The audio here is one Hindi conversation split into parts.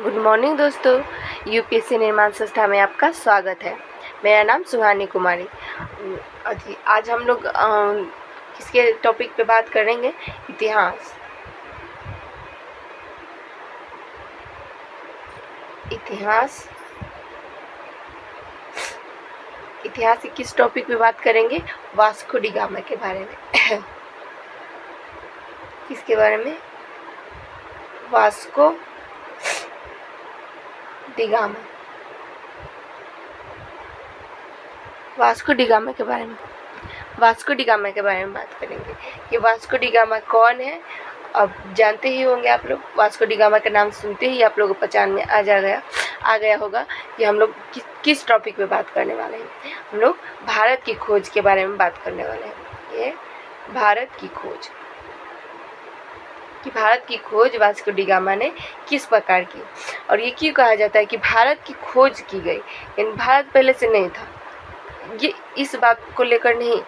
गुड मॉर्निंग दोस्तों, यूपीएससी निर्माण संस्था में आपका स्वागत है। मेरा नाम सुहानी कुमारी। आज हम लोग किसके टॉपिक पे बात करेंगे? इतिहास। इतिहास के किस टॉपिक पे बात करेंगे? वास्को डी गामा के बारे में। किसके बारे में? Vasco D gamma. Vasco D gamma के बारे में बात करेंगे कि वास्को डी गामा कौन है। अब जानते ही होंगे आप लोग, वास्को डी गामा का नाम सुनते ही आप लोगों को पहचान में आ गया होगा कि हम लोग किस टॉपिक पे बात करने वाले हैं। हम लोग भारत की खोज के बारे में बात करने वाले हैं। ये भारत की खोज कि भारत की खोज वास्को डी गामा ने किस प्रकार की, और ये क्यों कहा जाता है कि भारत की खोज की गई। यानी भारत पहले से नहीं था, ये इस बात को लेकर नहीं,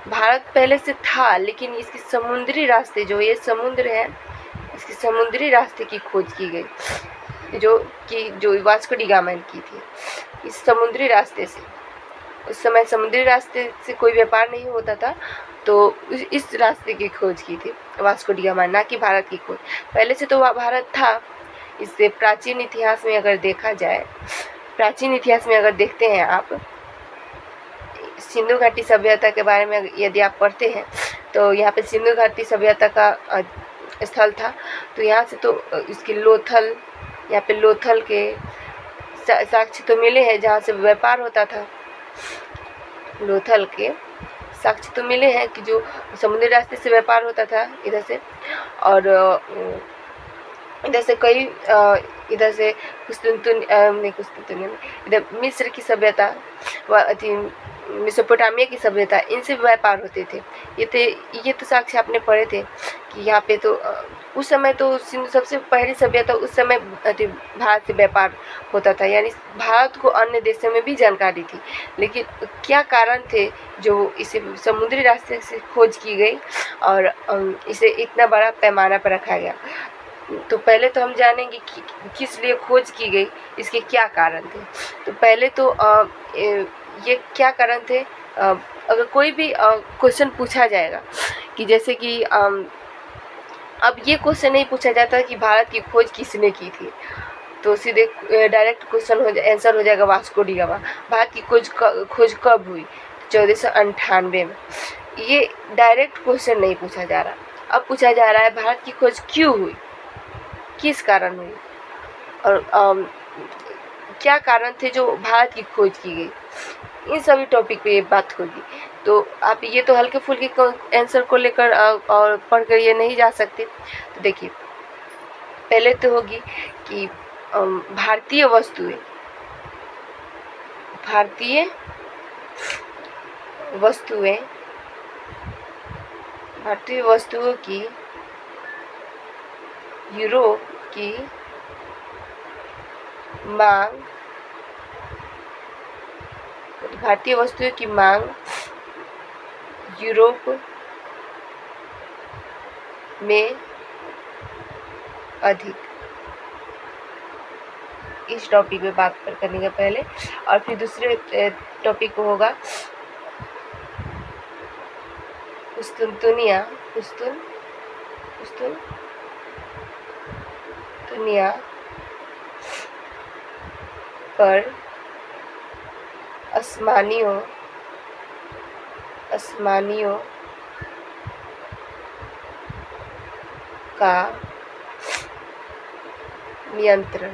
भारत पहले से था, लेकिन इसके समुद्री रास्ते, जो ये समुद्र है, इसके समुद्री रास्ते की खोज की गई, जो वास्को डी गामा ने की थी। इस समुद्री रास्ते से, उस समय समुद्री रास्ते से कोई व्यापार नहीं होता था, तो इस रास्ते की खोज की थी वास्को डी गामा, ना कि भारत की खोज। पहले से तो वह भारत था। इससे प्राचीन इतिहास में अगर देखा जाए, प्राचीन इतिहास में अगर देखते हैं आप, सिंधु घाटी सभ्यता के बारे में यदि आप पढ़ते हैं तो यहाँ पे सिंधु घाटी सभ्यता का स्थल था। तो यहाँ से तो इसके लोथल, यहाँ पे लोथल के साक्ष्य तो मिले हैं जहाँ से व्यापार होता था। लोथल के साक्ष्य तो मिले हैं कि जो समुद्री रास्ते से व्यापार होता था इधर से, और इधर से कई इधर से इधर मिस्र की सभ्यता, मेसोपोटामिया की सभ्यता, इनसे व्यापार होते थे। ये तो साक्ष्य आपने पढ़े थे कि यहाँ पे तो उस समय तो सबसे पहली सभ्यता, उस समय भारत से व्यापार होता था। यानी भारत को अन्य देशों में भी जानकारी थी, लेकिन क्या कारण थे जो इसे समुद्री रास्ते से खोज की गई और इसे इतना बड़ा पैमाना पर रखा गया। तो पहले तो हम जानेंगे कि किस लिए खोज की गई, इसके क्या कारण थे। तो पहले तो ये क्या कारण थे। अगर कोई भी क्वेश्चन पूछा जाएगा कि जैसे कि अब ये क्वेश्चन नहीं पूछा जाता कि भारत की खोज किसने की थी, तो सीधे डायरेक्ट क्वेश्चन आंसर हो जाएगा वास्को डी गामा। भारत की खोज कब हुई? 1498 में। ये डायरेक्ट क्वेश्चन नहीं पूछा जा रहा। अब पूछा जा रहा है भारत की खोज क्यों हुई, किस कारण हुई, और क्या कारण थे जो भारत की खोज की गई। इन सभी टॉपिक पे ये बात होगी। तो आप ये तो हल्के फुल्के आंसर को लेकर और पढ़कर ये नहीं जा सकते। तो देखिए, पहले तो होगी कि भारतीय वस्तुओं की यूरोप की मांग, भारतीय वस्तुओं की मांग यूरोप में अधिक। इस टॉपिक पे बात करने के पहले, और फिर दूसरे टॉपिक को होगा कुस्तुनतुनिया पर osmaniयों का नियंत्रण।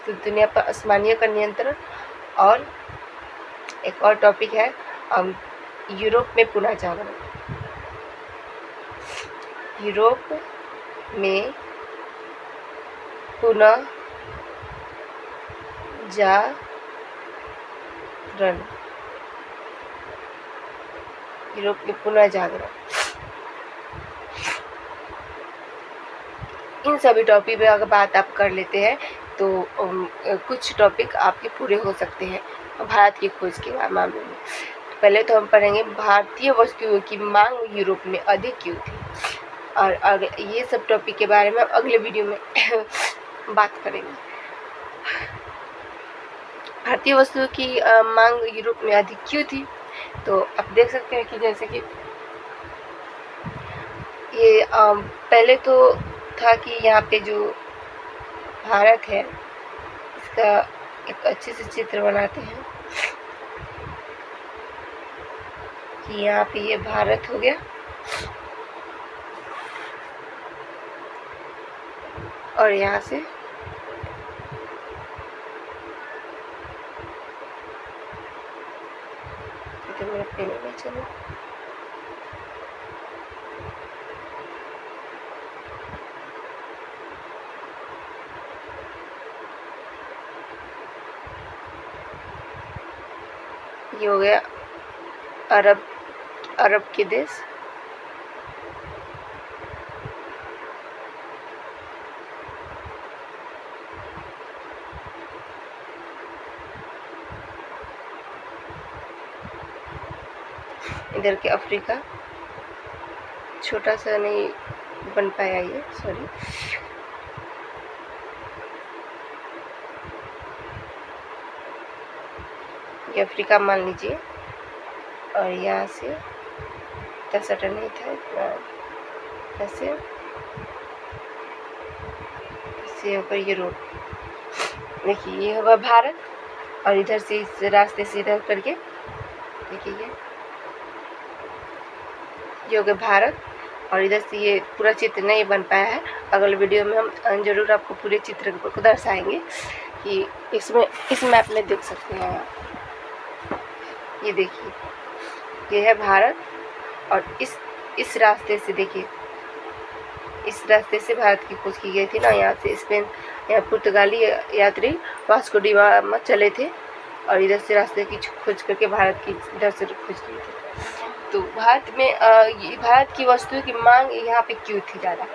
दुनिया पर osmaniयों का नियंत्रण। और एक और टॉपिक है यूरोप में पुनः जागरण। यूरोप में पुनः जागरण। यूरोप में पुनः जागरण। इन सभी टॉपिक पे अगर बात आप कर लेते हैं तो कुछ टॉपिक आपके पूरे हो सकते हैं भारत की खोज के मामले में। पहले तो हम पढ़ेंगे भारतीय वस्तुओं की मांग यूरोप में अधिक क्यों थी। और ये सब टॉपिक के बारे में अगले वीडियो में बात करेंगे। भारतीय वस्तुओं की मांग यूरोप में अधिक क्यों थी? तो आप देख सकते हैं कि जैसे कि ये पहले तो था कि यहाँ पे जो भारत है इसका एक अच्छे से चित्र बनाते हैं कि यहाँ पे ये भारत हो गया और यहाँ से तो मेरा पेन नहीं चला। ये हो गया अरब के देश, इधर के अफ्रीका, छोटा सा नहीं बन पाया ये, सॉरी। ये अफ्रीका मान लीजिए और यहाँ से तसटा नहीं था इतना, ऐसे होकर यूरोप। देखिए ये होगा भारत और इधर से इस रास्ते से इधर करके देखिए ये हो गया भारत और इधर से ये पूरा चित्र नहीं बन पाया है। अगले वीडियो में हम जरूर आपको पूरे चित्र को दर्शाएंगे कि इसमें इस मैप में देख सकते हैं आप। ये देखिए ये है भारत और इस रास्ते से देखिए, इस रास्ते से भारत की खोज की गई थी ना। यहाँ से स्पेन, यहाँ पुर्तगाली यात्री वास्को डी गामा चले थे और इधर से रास्ते की खोज करके भारत की इधर से खोज की थी। तो भारत में भारत की वस्तुओं की मांग यहाँ पे क्यों थी ज़्यादा?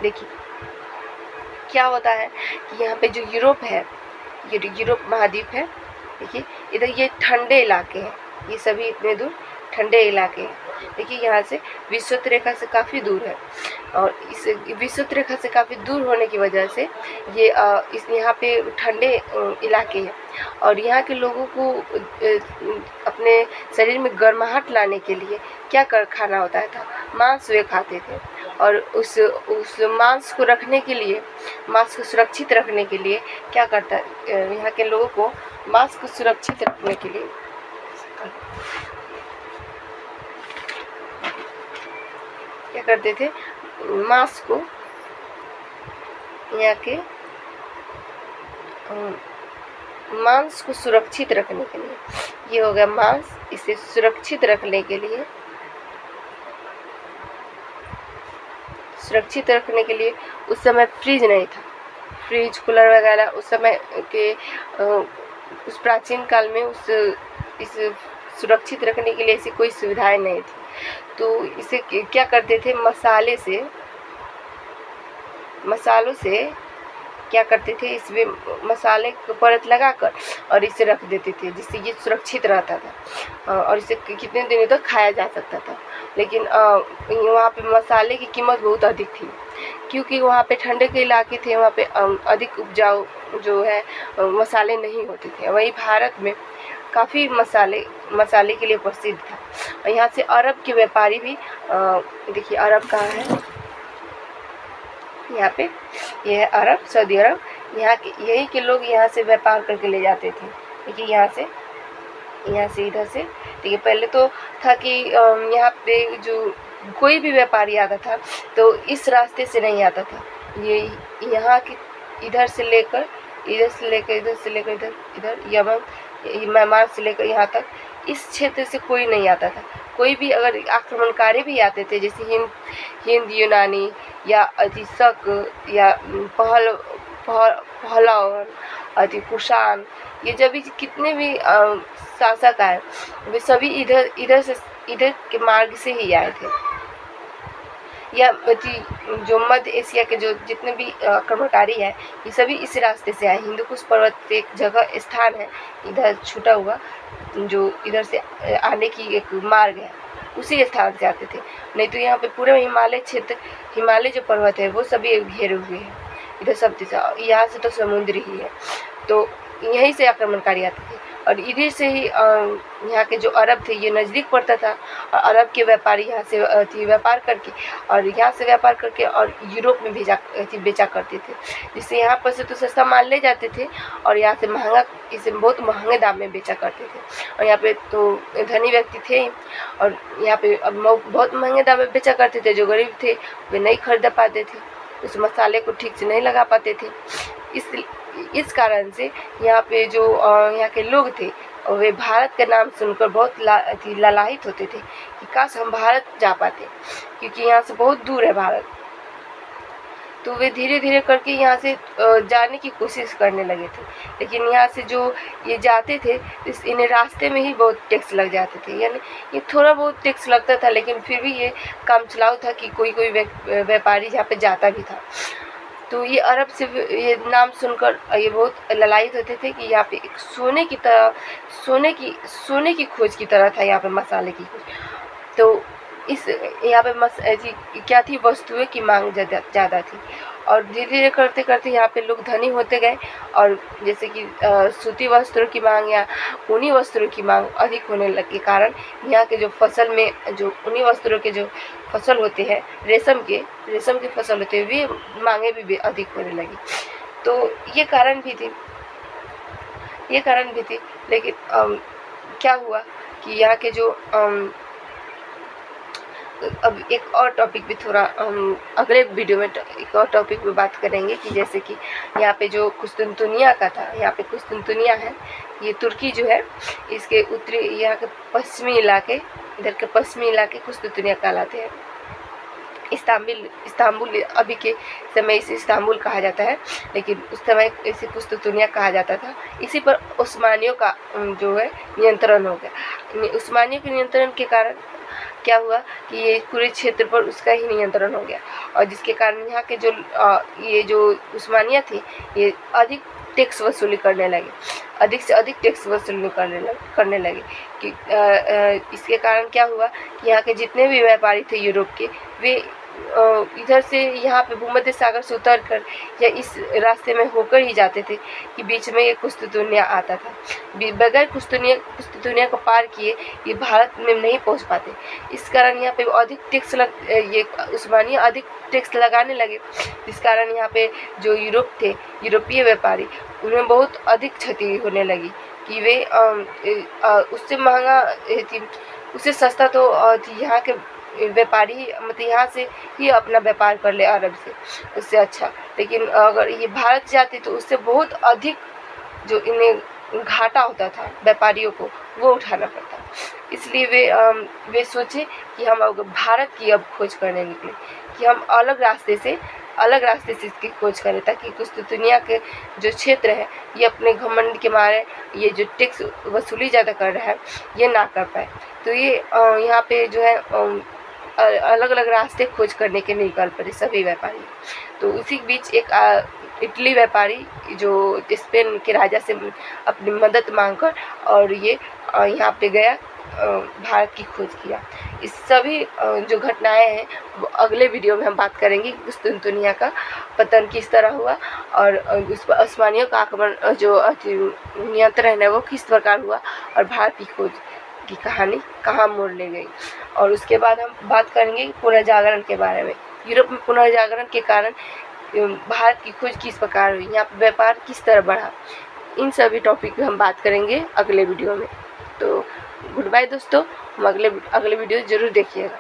देखिए क्या होता है कि यहाँ पे जो यूरोप है, ये यूरोप महाद्वीप है, देखिए इधर ये ठंडे इलाके हैं, ये सभी इतने दूर ठंडे इलाके हैं। देखिए यहाँ से विषुवत रेखा से काफ़ी दूर है और इस विषुवत रेखा से काफ़ी दूर होने की वजह से ये इस यहाँ पे ठंडे इलाके हैं और यहाँ के लोगों को अपने शरीर में गर्माहट लाने के लिए क्या खाना होता था? मांस वे खाते थे और उस मांस को रखने के लिए, मांस को सुरक्षित रखने के लिए क्या करता है यहाँ के लोगों को? मांस को सुरक्षित रखने के लिए क्या करते थे? मांस को यहाँ के मांस को सुरक्षित रखने के लिए, ये हो गया मांस, इसे सुरक्षित रखने के लिए उस समय फ्रिज नहीं था, फ्रिज कूलर वगैरह उस समय के उस प्राचीन काल में इस सुरक्षित रखने के लिए ऐसी कोई सुविधाएं नहीं थी। तो इसे क्या करते थे? मसालों से क्या करते थे? इसमें मसाले को परत लगाकर और इसे रख देते थे जिससे ये सुरक्षित रहता था और इसे कितने दिनों तक खाया जा सकता था। लेकिन वहाँ पे मसाले की कीमत बहुत अधिक थी क्योंकि वहाँ पे ठंडे के इलाके थे, वहाँ पे अधिक उपजाऊ जो है मसाले नहीं होते थे। वहीं भारत में काफ़ी मसाले के लिए प्रसिद्ध था। और यहाँ से अरब के व्यापारी भी देखिए अरब कहाँ है? यहाँ पे ये है अरब, सऊदी अरब। यहाँ के यही के लोग यहाँ से व्यापार करके ले जाते थे। देखिए यहाँ से इधर से देखिए पहले तो था कि यहाँ पे जो कोई भी व्यापारी आता था तो इस रास्ते से नहीं आता था। ये यहाँ के इधर से लेकर इधर यमन, म्यांमार से लेकर यहाँ तक इस क्षेत्र से कोई नहीं आता था। कोई भी अगर आक्रमणकारी भी आते थे जैसे हिंद यूनानी या शक या पहलवान, कुषाण, ये जब भी कितने भी शासक आए वे सभी इधर के मार्ग से ही आए थे। या जो मध्य एशिया के जो जितने भी आक्रमणकारी है ये सभी इस रास्ते से आए। हिंदुकुश पर्वत एक जगह स्थान है इधर छूटा हुआ जो इधर से आने की एक मार्ग है, उसी स्थान से आते थे। नहीं तो यहाँ पे पूरे हिमालय क्षेत्र, हिमालय जो पर्वत है वो सभी घेरे हुए हैं इधर सब दिशा, यहाँ से तो समुद्र ही है, तो यहीं से आक्रमणकारी आते थे। और इधर से ही यहाँ के जो अरब थे ये नज़दीक पड़ता था, और अरब के व्यापारी यहाँ से व्यापार करके, और यहाँ से व्यापार करके और यूरोप में बेचा करते थे, जिससे यहाँ पर से तो सस्ता माल ले जाते थे और यहाँ से महंगा, इसे बहुत महंगे दाम में बेचा करते थे। और यहाँ पे तो धनी व्यक्ति थे और यहाँ पे बहुत महंगे दाम में बेचा करते थे। जो गरीब थे वे नहीं खरीद पाते थे, उस मसाले को ठीक से नहीं लगा पाते थे। इस कारण से यहाँ पे जो यहाँ के लोग थे वे भारत का नाम सुनकर बहुत लालायित होते थे कि काश हम भारत जा पाते, क्योंकि यहाँ से बहुत दूर है भारत। तो वे धीरे धीरे करके यहाँ से जाने की कोशिश करने लगे थे, लेकिन यहाँ से जो ये जाते थे इन्हें रास्ते में ही बहुत टैक्स लग जाते थे। यानी ये थोड़ा बहुत टैक्स लगता था, लेकिन फिर भी ये काम चलाऊ था कि कोई व्यापारी यहाँ पे जाता भी था। तो ये अरब से ये नाम सुनकर ये बहुत लालायित होते थे कि यहाँ पे एक सोने की खोज की तरह था यहाँ पे मसाले की खोज। तो इस यहाँ पे ऐसी क्या थी, वस्तुएं की मांग ज़्यादा थी, और धीरे धीरे करते करते यहाँ पे लोग धनी होते गए। और जैसे कि सूती वस्त्रों की मांग या ऊनी वस्त्रों की मांग अधिक होने लग के कारण यहाँ के जो फसल में जो ऊनी वस्त्रों के जो फसल होते हैं, रेशम के फसल होते हैं, वे मांगे भी अधिक होने लगी। तो ये कारण भी थी। लेकिन क्या हुआ कि यहाँ के जो अब एक और टॉपिक भी थोड़ा अगले वीडियो में एक और टॉपिक पे बात करेंगे कि जैसे कि यहाँ पे जो कुस्तुनतुनिया का था, यहाँ पे कुस्तुनतुनिया है, ये तुर्की जो है इसके उत्तरी, यहाँ के पश्चिमी इलाके, इधर के पश्चिमी इलाके कुस्तुनतुनिया कहलाते हैं। इस्तांबुल अभी के समय इसे इस्तांबुल कहा जाता है, लेकिन उस समय इसे कुस्तुनतुनिया कहा जाता था। इसी पर उस्मानियों का जो है नियंत्रण हो गया। उस्मानियों के नियंत्रण के कारण क्या हुआ कि ये पूरे क्षेत्र पर उसका ही नियंत्रण हो गया, और जिसके कारण यहाँ के जो ये जो उस्मानिया थी ये अधिक टैक्स वसूली करने लगे, अधिक से अधिक टैक्स वसूली करने लगे कि इसके कारण क्या हुआ कि यहाँ के जितने भी व्यापारी थे यूरोप के, वे इधर से यहाँ पे भूमध्य सागर से उतर कर या इस रास्ते में होकर ही जाते थे कि बीच में ये कुस्तुनतुनिया आता था। बगैर कुस्तुनतुनिया को पार किए ये भारत में नहीं पहुँच पाते। इस कारण यहाँ पे अधिक टैक्स ये उस्मानिया अधिक टैक्स लगाने लगे, जिस कारण यहाँ पे जो यूरोपीय व्यापारी, उन्हें बहुत अधिक क्षति होने लगी कि वे उससे महंगा, उससे सस्ता तो यहाँ के व्यापारी मतलब यहाँ से ही अपना व्यापार कर ले अरब से, उससे अच्छा। लेकिन अगर ये भारत जाते तो उससे बहुत अधिक जो इन्हें घाटा होता था व्यापारियों को, वो उठाना पड़ता। इसलिए वे सोचे कि हम अब भारत की अब खोज करने निकले, कि हम अलग रास्ते से इसकी खोज करें, ताकि कुस्तुनतुनिया के जो क्षेत्र है ये अपने घमंड के मारे ये जो टैक्स वसूली ज़्यादा कर रहा है ये ना कर पाए। तो ये यहाँ पे जो है अलग अलग रास्ते खोज करने के निकल पड़े सभी व्यापारी। तो उसी बीच एक इटली व्यापारी जो स्पेन के राजा से अपनी मदद मांगकर और ये यहाँ पे गया, भारत की खोज किया। इस सभी जो घटनाएं हैं वो अगले वीडियो में हम बात करेंगे। कुस्तुनतुनिया का पतन किस तरह हुआ और उस पर उस्मानियों का आक्रमण जो नियंत्रण है वो किस प्रकार हुआ, और भारत की खोज की कहानी कहाँ मोड़ ले गई। और उसके बाद हम बात करेंगे पुनर्जागरण के बारे में। यूरोप में पुनर्जागरण के कारण भारत की खोज किस प्रकार हुई, यहाँ पर व्यापार किस तरह बढ़ा, इन सभी टॉपिक पे हम बात करेंगे अगले वीडियो में। तो गुड बाय दोस्तों, हम अगले वीडियो ज़रूर देखिएगा।